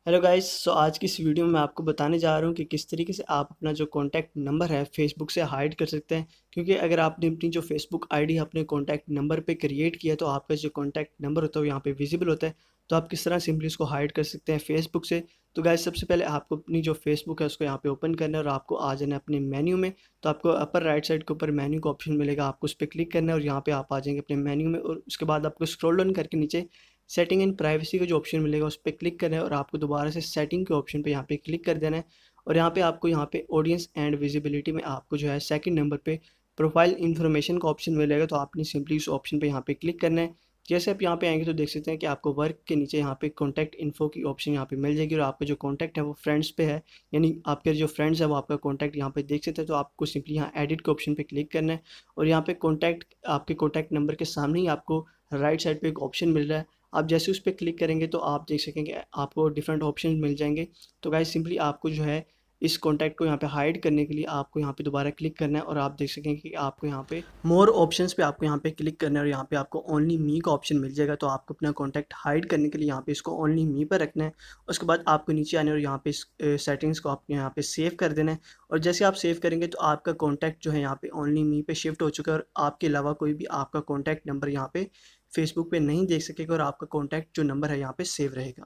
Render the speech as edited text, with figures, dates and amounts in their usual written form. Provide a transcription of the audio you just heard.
Hello guys. आज की इस वीडियो में मैं आपको बताने जा रहा हूँ कि किस तरीके से आप अपना जो कॉन्टैक्ट नंबर है फेसबुक से हाइड कर सकते हैं। क्योंकि अगर आपने अपनी जो फेसबुक आईडी अपने कॉन्टैक्ट नंबर पे क्रिएट किया तो आपका जो कॉन्टैक्ट नंबर होता है वो यहाँ पे विजिबल होता है। तो आप किस तरह सिंपली इसको हाइड कर सकते हैं फेसबुक से। तो गाइस सबसे पहले आपको अपनी जो फेसबुक है उसको यहाँ पे ओपन करना है और आपको आ जाना है अपने मेन्यू में। तो आपको अपर राइट साइड के ऊपर मेन्यू का ऑप्शन मिलेगा, आपको उस पर क्लिक करना है और यहाँ पे आप आ जाएंगे अपने मेन्यू में। और उसके बाद आपको स्क्रॉल डाउन करके नीचे सेटिंग एंड प्राइवेसी का जो ऑप्शन मिलेगा उस पर क्लिक करना है और आपको दोबारा से सेटिंग के ऑप्शन पे यहाँ पे क्लिक कर देना है। और यहाँ पे आपको यहाँ पे ऑडियंस एंड विजिबिलिटी में आपको जो है सेकंड नंबर पे प्रोफाइल इन्फॉर्मेशन का ऑप्शन मिलेगा। तो आपने सिंपली उस ऑप्शन पे यहाँ पे क्लिक करना है। जैसे आप यहाँ पे आएंगे तो देख सकते हैं कि आपको वर्क के नीचे यहाँ पे कॉन्टैक्ट इन्फो की ऑप्शन यहाँ पे मिल जाएगी और आपका जो कॉन्टैक्ट है वो फ्रेंड्स पे है, यानी आपके जो फ्रेंड्स है वो आपका कॉन्टैक्ट यहाँ पे देख सकते हैं। तो आपको सिंपली यहाँ एडिट के ऑप्शन पे क्लिक करना है और यहाँ पे कॉन्टैक्ट आपके कॉन्टैक्ट नंबर के सामने ही आपको राइट साइड पे एक ऑप्शन मिल रहा है। आप जैसे उस पर क्लिक करेंगे तो आप देख सकेंगे आपको डिफरेंट ऑप्शन मिल जाएंगे। तो गाइस सिंपली आपको जो है इस कॉन्टैक्ट को यहाँ पे हाइड करने के लिए आपको यहाँ पे दोबारा क्लिक करना है और आप देख सकेंगे कि आपको यहाँ पे मोर ऑप्शंस पे आपको यहाँ पे क्लिक करना है और यहाँ पे आपको ओनली मी का ऑप्शन मिल जाएगा। तो आपको अपना कॉन्टैक्ट हाइड करने के लिए यहाँ पे इसको ओनली मी पर रखना है। उसके बाद आपको नीचे आने और यहाँ पे इस सेटिंग्स को आपको यहाँ पे सेव कर देना है। और जैसे आप सेव करेंगे तो आपका कॉन्टैक्ट जो है यहाँ पे ओनली मी पे शिफ्ट हो चुका है और आपके अलावा कोई भी आपका कॉन्टैक्ट नंबर यहाँ पे फेसबुक पे नहीं देख सकेगा और आपका कॉन्टैक्ट जो नंबर है यहाँ पे सेव रहेगा।